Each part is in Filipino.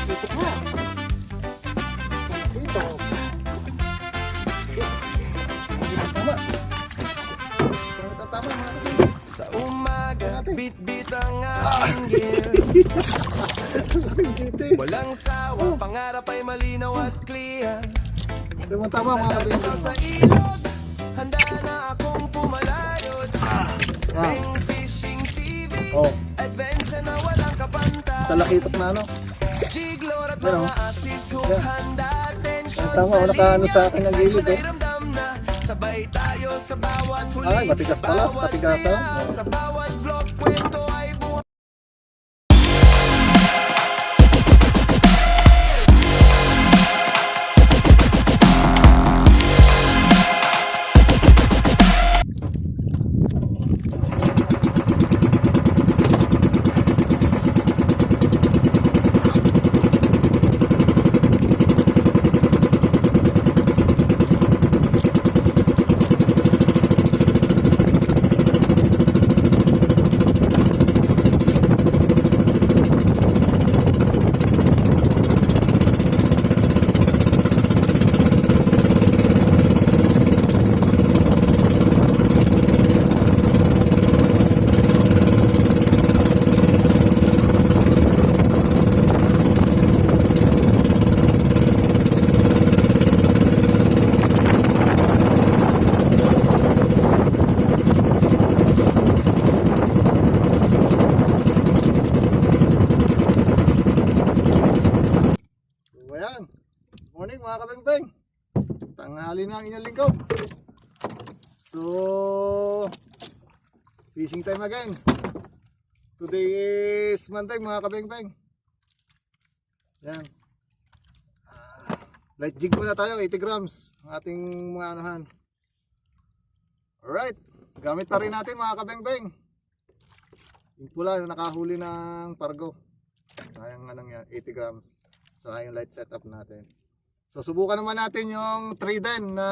Dito nga. Dito. Tama. Tama mga kapatid. Sa umaga, bit-bit ang aking gear. Walang sawa, pangarap ay malinaw at clear. Tama mga kapatid. Sa ilog, handa na akong pumalayod. Bing Fishing TV, adventure na walang kapanta. Talakitok na ano. Jiglor at mga assist hook, handa attention tama, sa nakaano linya. sa akin ng gilid eh. Ramdam na, sabay tayo sa bawat huli. Ay, matigas pala, Bawat patigasan. sira, sa bawat vlog, kwento ay buhay. Ayan. Morning mga kabeng-beng. Tanghali na ang inyong lingkod. So, fishing time again. Today is Monday mga kabeng-beng. Yan. Light jig muna tayo, 80 grams. Ang ating mga anuhan. Alright. Gamit pa rin natin mga kabeng-beng. Yung pula na nakahuli ng pargo. Sayang nga lang yan, 80 grams. So yung light setup natin. So subukan naman natin yung Trident na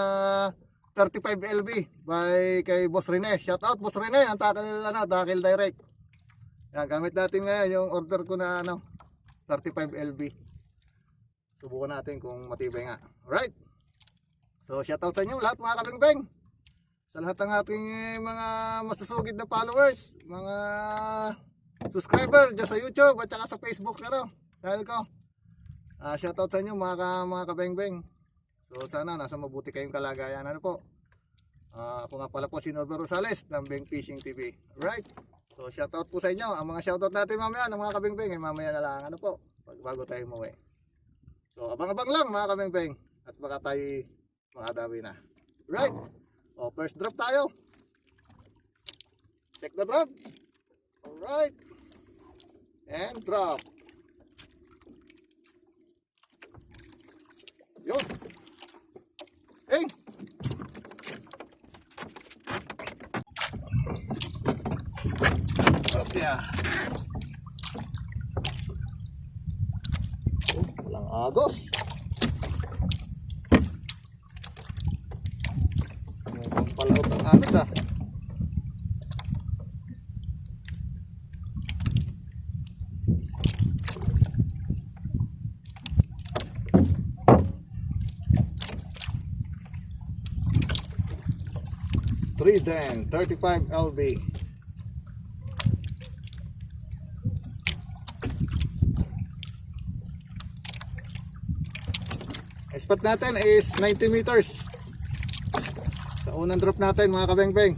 35 LB by kay Boss Rene. Shout out Boss Rene, ang tackle direct. Yan, gamit natin ngayon yung order ko na 35 LB. Subukan natin kung matibay nga. Alright. So shout out sa inyo lahat mga kabeng-beng. Sa lahat ng ating mga masusugid na followers, mga subscriber dyan sa YouTube at saka sa Facebook channel ko. Shoutout sa inyo mga kabeng-beng. So sana nasa mabuti kayong kalagayan. Ako nga pala po si Norbert Rosales ng Bing Fishing TV. Right? So shoutout po sa inyo. Ang mga shoutout natin mamaya ng mga kabeng-beng ay mamaya na lang bago tayo umuwi. So abang-abang lang mga kabeng-beng. At baka tayo makadawi na. Right? O first drop tayo. Check the drop. Alright. And drop. Yun. Hey. Okay. Walang agos. Mukhang palaot ang anod Trident 35 LB. Spot natin is 90 meters. Sa unang drop natin mga kabeng-beng.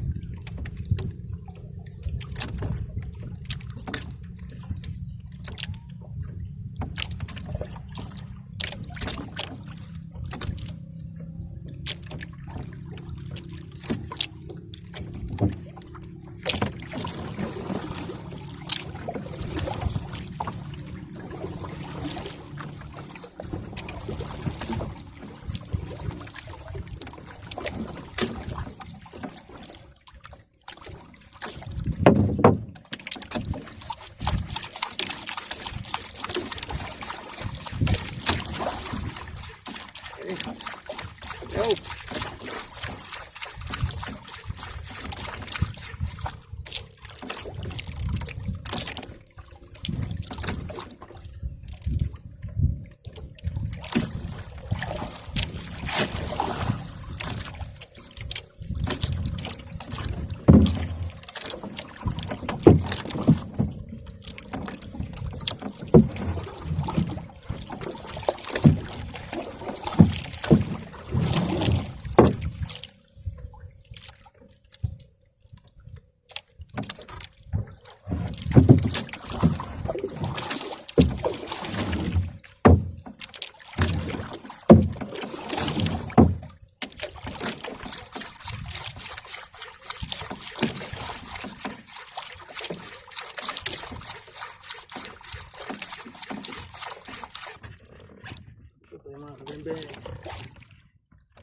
kabingbing.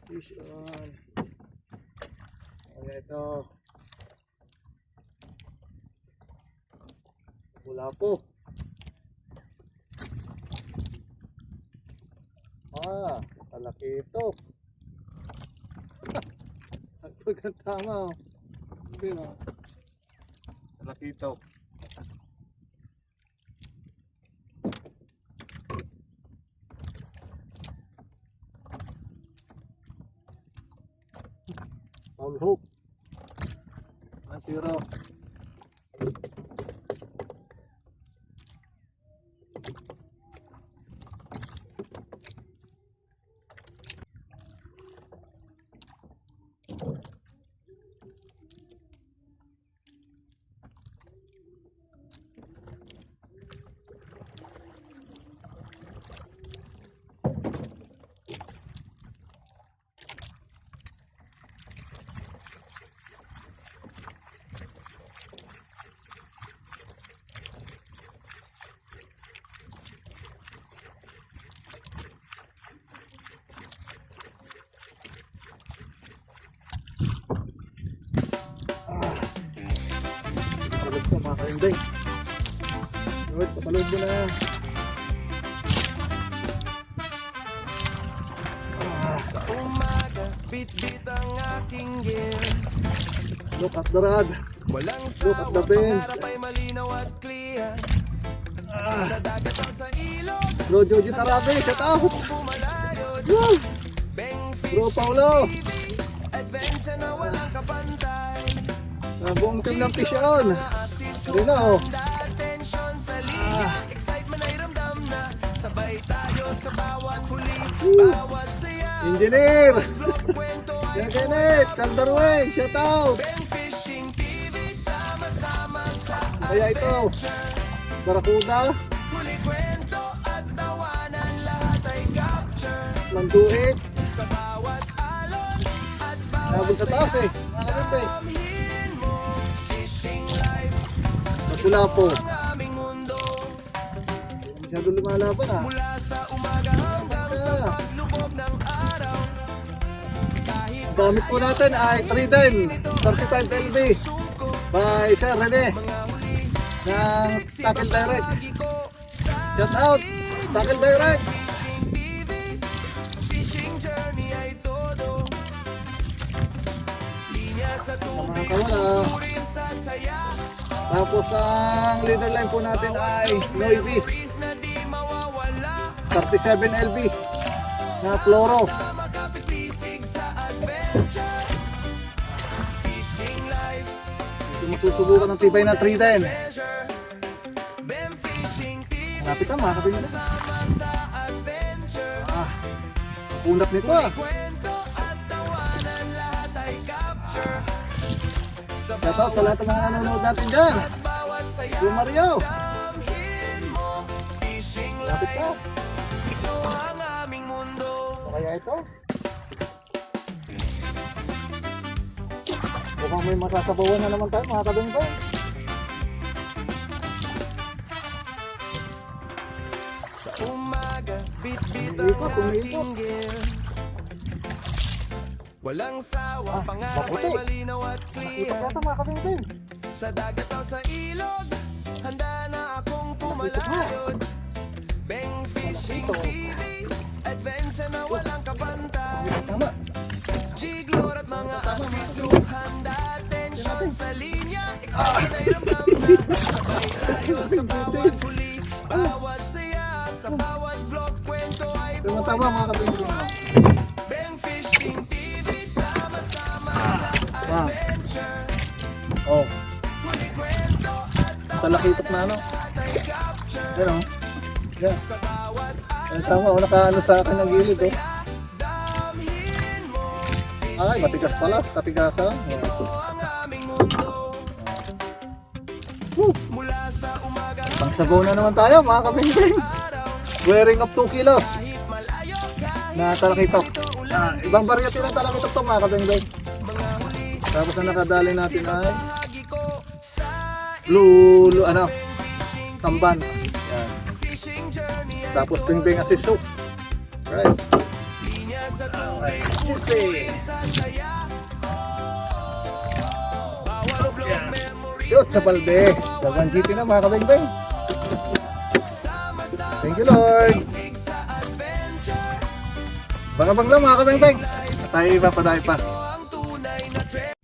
Fish on. Ayan ito. Wala po. Malaki ito. Ang tama oh. Hindi no. Malaki ito. Foul hook. 1-0. Palog ko mga kabingbing. Lord, papalog mo na. Sa umaga, bit-bit ang aking gear. Look at the rod. Walang Look at sawa, the bends. pangarap ay malinaw at clear. Sa dagat o sa ilog, Bro Joji Tarabe, shout out. pumalayod. Woo! Beng Bro Fishing Paulo. TV, adventure na walang kapantay. Buong team ng fish on. Assist Hindi na oh. attention sa linya. Excitement ay ramdam na. Sabay tayo sa bawat huli, bawat saya. Engineer. Vlog, kwento ay Yan Kenneth, Calderway, shout out. Beng Fishing TV, sama-sama sa Kaya ito, Barakuda, huli, kwento at tawanan. Lahat ay capture Landuhit, sa bawat alon at nabot bawat sa taas eh. Mga kabingbing. samhin mo. Fishing life Sa pula po. ang aming mundo. Masyado lumalaban ah. Mula sa umaga hanggang sa paglubog ng araw. Kahit Gamit po natin ay 310 35 LB suko, by Sir Rene mga huli, ng Tackle Direct. lagi ko sa Shout out, Tackle Direct. Fishing TV. Fishing journey ay todo. Linya sa tubig, Mga kawala. turin sa saya. Tapos ang leader line po natin ay Noivy Memories na di mawawala. 37 LB na Floro. Sa magkapipisig sa adventure. Fishing life, Ito masusubukan ng tibay na 310. treasure. Bem Fishing TV, Malapit na mga kabingbing. sama sa adventure. Pundak nito ah. Kwento at tawanan, lahat ay capture. Sa Shout out sa lahat ng mga nanonood natin dyan. bawat saya, Yung Mario. damhin mo. Fishing Malapit life, na. ito ang aming mundo. O kaya ito? Mukhang may masasabawan na naman tayo mga kabingbing. Sa umaga, bit-bit Umiikot, ang umiikot. aking gear. Walang sawa, pangarap maputi. ay malinaw at Ito clear. ito mga kabingbing. Sa dagat o sa ilog, handa na akong pumalayod. Beng Fishing TV, adventure na walang kapantay. Tama. Jiglor at mga assist group, handa attention sa linya. Excited ay ramdam na. Sabay tayo sa bawat huli, bawat saya. Sa bawat vlog, kwento ay Tama tama mga kabingbing. Beng Fishing TV, sama-sama sa Wow. adventure. Oh, Huli, kwento at talakitok na ano. ay capture. Yan oh. Yan. Sa bawat Ay, tama, oh, nakaano sa akin ng gilid oh. damhin mo. Ay, matigas pala, katigasan. Ito ang aming mundo. Woo! Mula sa umaga Pangsabaw na naman tayo mga kabingbing. araw. Wearing of 2 kilos Kahit malayo, kahit na talakitok. ulan. Ibang variety ng talakitok to mga kabingbing. Mga huli, Tapos na nakadali natin ay bahagi ko sa ano, tamban. Yan. fishing journey ay Tapos bingbing assist soup. Right. sa tubig, puso rin sa saya. Bawat vlog memories Shoot sa balde. Dalawang GT na mga kabeng-beng. Thank you Lord. sa adventure. Bangabang lang mga kabeng-beng. Tayo iba pa tayo pa. Ang tunay na trip.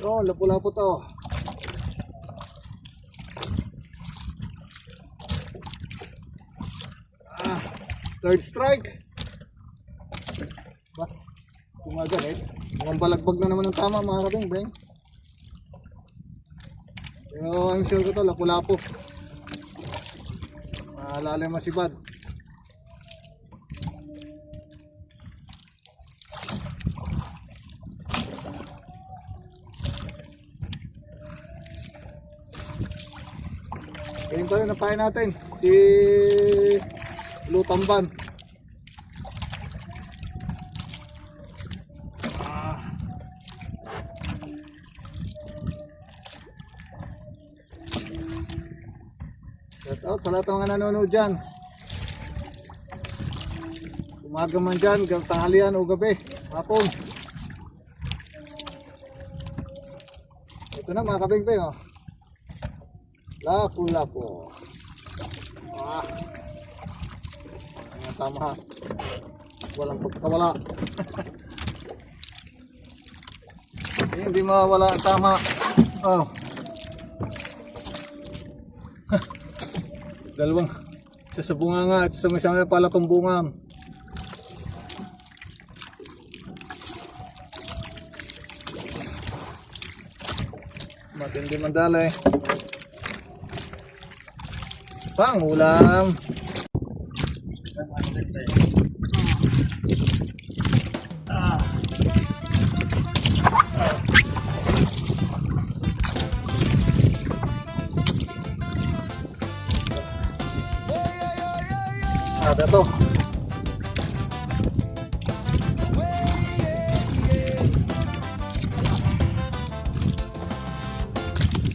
Oh, lapo-lapo to. Third strike. Ba, kumagalit. Mukhang balagbag na naman ang tama mga kabeng-beng. Pero ang sure ko to, lapo-lapo. Malalim masibad. Ayun pa rin, napain natin. Si Lutamban. Shout out sa lahat ng mga nanonood dyan. Umaga man dyan, tanghalian o gabi, hapon. Ito na mga kabeng-beng oh. Lapo-lapo. Ayan, tama. Walang pagkawala. Hindi mawala ang tama. Oh. Dalawang. Isa sa bunganga at isa may isang pala itong bungam. Matindi mandala eh. Pangulam. Ada to.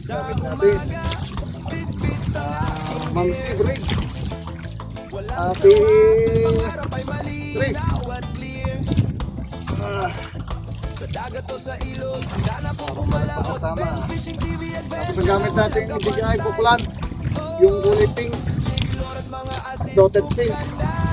Gamit natin. Mamsi Bridge. Happy Bridge. Sa dagat o sa ilog, handa na po kumalaot. Tama. Fishing TV Tapos ang gamit natin ibigay pukulan. Yung kulay pink. Dotted pink.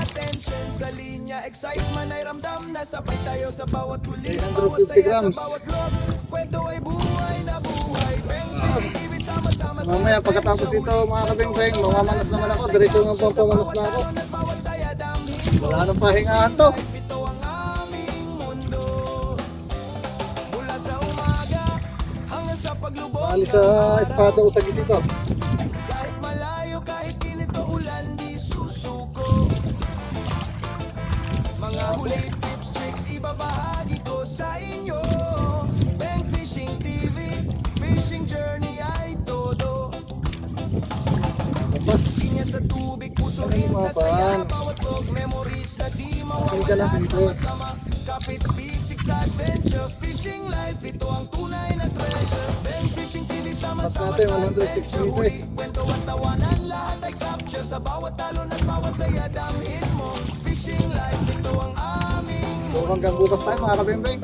Tension sa linya, excitement ay ramdam na sabay tayo sa bawat huli, 350 bawat saya, sa grams. bawat vlog. Kwento ay buhay na buhay. Bang Fishing TV sama-sama sa Mamaya pagkatapos dito mga kabeng-beng, mamanas naman ako. Diretso ng pampamanas na ako. bawat saya damhin. Wala nang pahingahan to. Ito ang aming mundo. Mula sa umaga hanggang sa paglubog. Maalis sa espada o sa gisito. Kahit malayo, kahit init o ulan, di susuko. Mga huli, tips, tricks, ibabahagi ko sa inyo. Bang Fishing TV, fishing journey ay todo. Linya sa tubig, puso rin sa saya. Bawat vlog, memories na di mawawala. Sama-sama, kapit, bisik sa adventure. Fishing life, ito ang tunay na treasure. Bang Fishing TV, sama-sama natin, sa 106 adventure. Huli, meters. kwento at tawanan, lahat ay capture. Sa bawat talon at bawat saya, damhin mo. Fishing life, ito ang aming So hanggang bukas tayo mga kabeng-beng.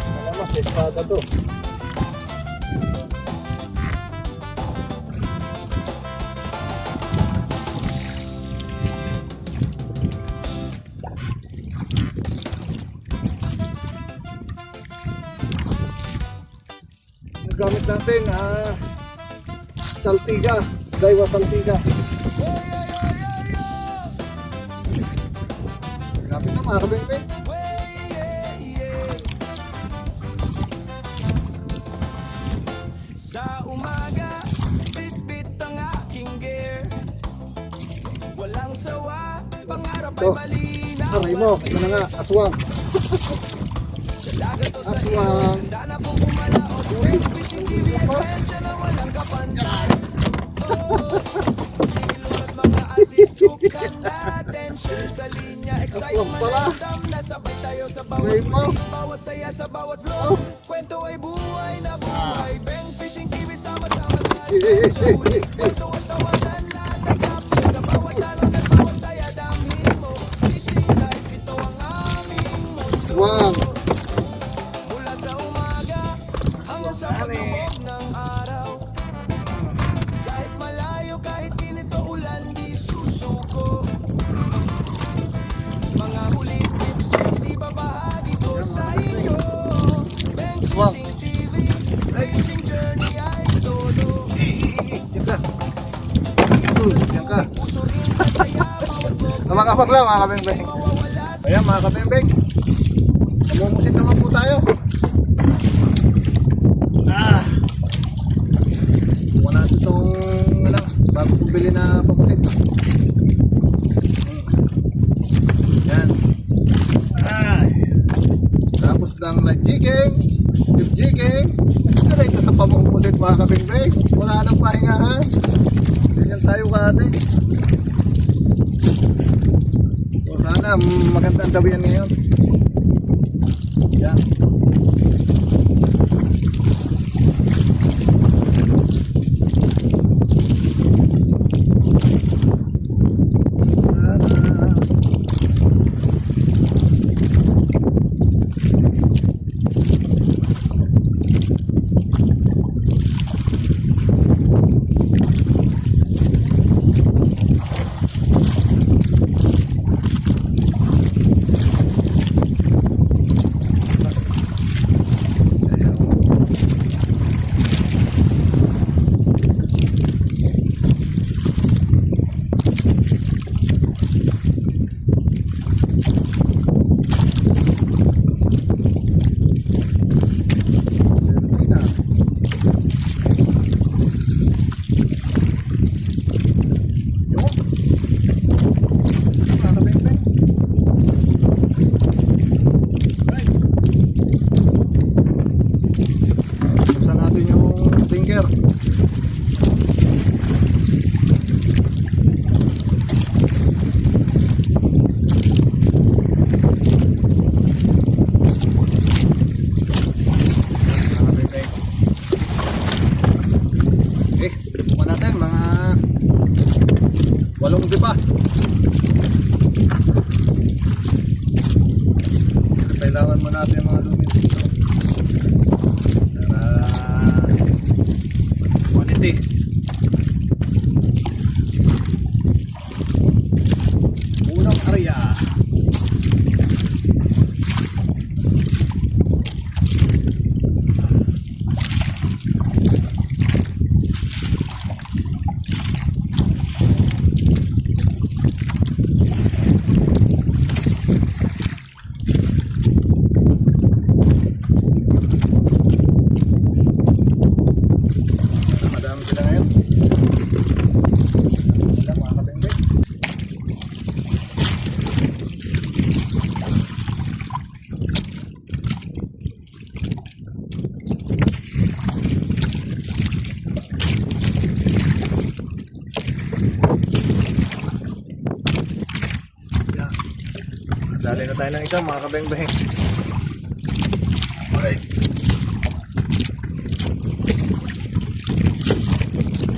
Alam mo, sa espada to. Ang gamit natin, saltiga, Daiwa saltiga. Gamit na mga kabeng-beng. Sa umaga, bit-bit ang aking gear. Walang sawa, pangarap ay To, malinaw. aray mo, ito na nga, aswang. Sa dagat o sa Aswang. handa na pong kumalaot. Bang Fishing TV, adventure na walang kapantay. Ilong at mga assist, hook, handa, tension sa linya. Aswang Excitement pala. ay ramdam na sabay tayo tayo sa May bawat pa. huli, bawat saya sa bawat flow. Kwento ay buhay na buhay. Bang Fishing TV, sama-sama sa atin sa huli. Kwento at tawanan, lahat ay kapit. Sa bawat talon at bawat saya, damhin mo. Fishing life, ito ang aming mundo. Wow. Mula sa umaga hanggang sa paglubog ng araw. Kahit malayo, kahit init o ulan, di susuko. Mga huli tips, tricks, ibabahagi ko sa inyo. Bang Wow. Fishing TV, fishing journey ay todo. Diyan ka. Diyan ka. Puso rin sa saya, bawat vlog Kamakapag lang mga kabengbeng. mawawala sa Ayan mga kabengbeng. Mamumusit naman po tayo. Kuha natin itong bago bumili na pamusit. Yan. Tapos ng light jigging, stiff jigging, diretso sa pamumusit mga kabengbeng. Wala nang pahingahan. Ganyan tayo kate. So sana maganda ang gabihan ngayon. Yan. Buksan natin yung finger. Okay, buksan natin mga 8 diba. Kailangan mo natin mga lumit dito para quality. Unang area. Madami sila ngayon. Wala mga kabengbeng. Yeah. Dali na tayo ng isa mga kabengbeng. Alright.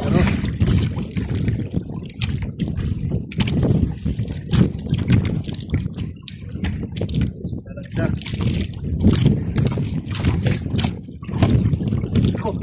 Ano? Dalang isa. Oh.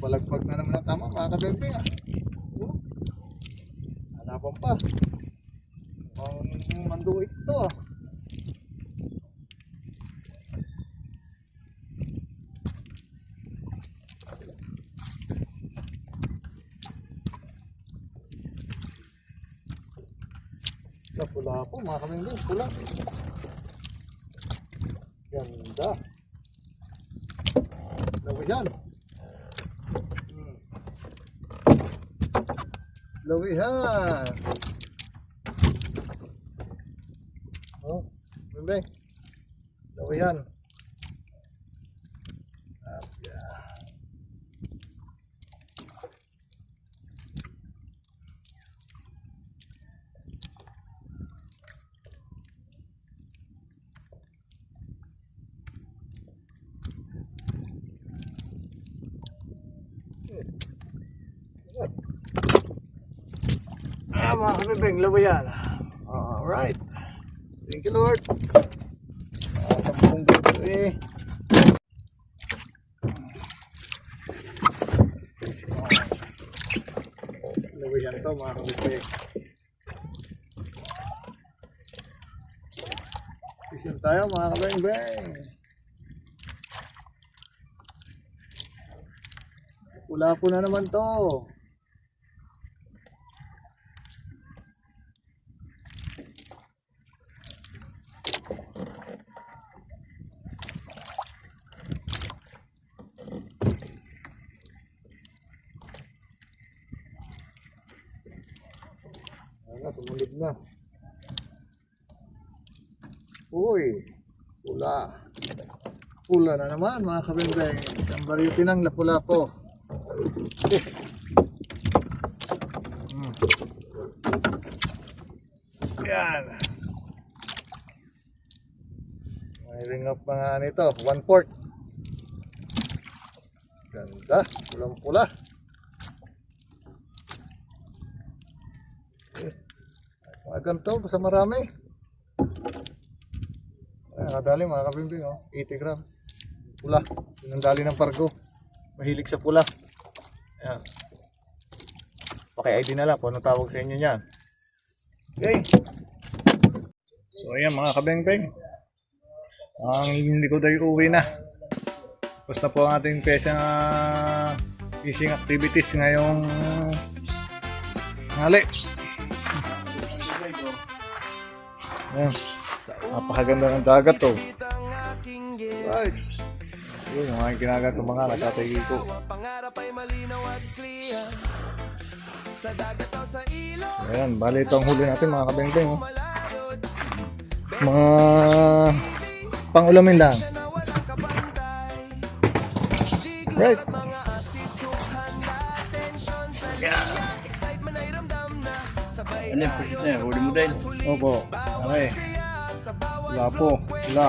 Palagpag na naman ang tama mga kabembeng ah. Hanapan pa. Ang manduit ito ah. Pula po mga kabembeng, pula. Ganda. Lawihan. Lawihan. Oh, bembeng. Lawihan. Mga kabibeng, lawayan. Alright. Thank you, Lord. 10 dito eh. Lawayan to mga kabibeng. Fishing tayo mga kabibeng. Pula po na naman to. Sumunod na. Uy, pula. Pula na naman mga kabembeng. Isang bariti ng lapu-lapo. Yan. May ring up mga nito. 1/4. Ganda. Pulang-pula. Mga ganito, basta marami. Ayan, nakadali mga kabimbing, oh. 80 grams. Pula. Pinandali ng pargo. Mahilig sa pula. Ayan. Okay, ID na lang kung anong tawag sa inyo niyan. Okay. So ayan mga kabimbing. Ang likod ay uwi na. Tapos na po ang ating pesa fishing activities ngayong hali. Ayan. Napakaganda ng dagat to. Right. Yun yung aking kinagat ng mga nagtatay ko. Ayan, bali ito ang huli natin mga kabengkeng. Oh. Mga pang-ulamin lang. Right. Ano yung pusit na yun? Huli mo din? Opo. Okay. Wala po. Wala.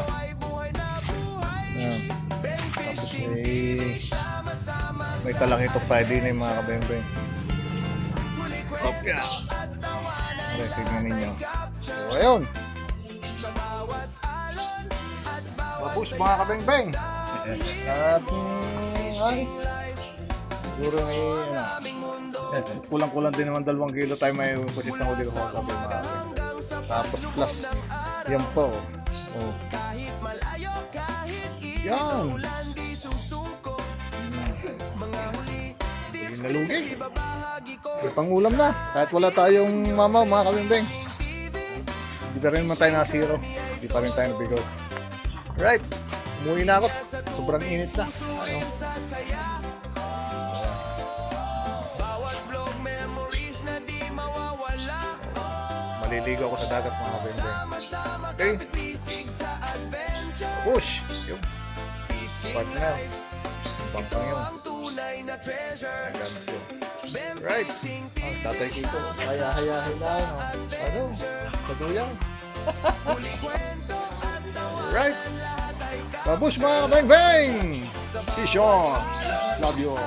Ayan. Tapos may talangito Friday na yung mga kabembeng. Okay. Okay, tignan ninyo. So, ayun. Tapos mga kabembeng. At siguro may kulang-kulang din naman 2 kilo tayo may pusit na huli ko sa mga kabembeng. Tapos plus yan po. Oh. Yan. Nalugi. May pangulam na. Kahit wala tayong mama, mga kabimbing. Hindi pa rin naman tayo na zero. Hindi pa rin tayo nabigaw. Alright. Umuwi na ako. Sobrang init na. Ano? Maliligo ako sa dagat mga kabimbing. Okay. Push. Yung. Partner. Pampang yun. Right. Ang tatay Kiko. Haya-hayahin na. Ano? Kaduyang. Right. Babush mga kabeng-beng. Si Sean. Love you.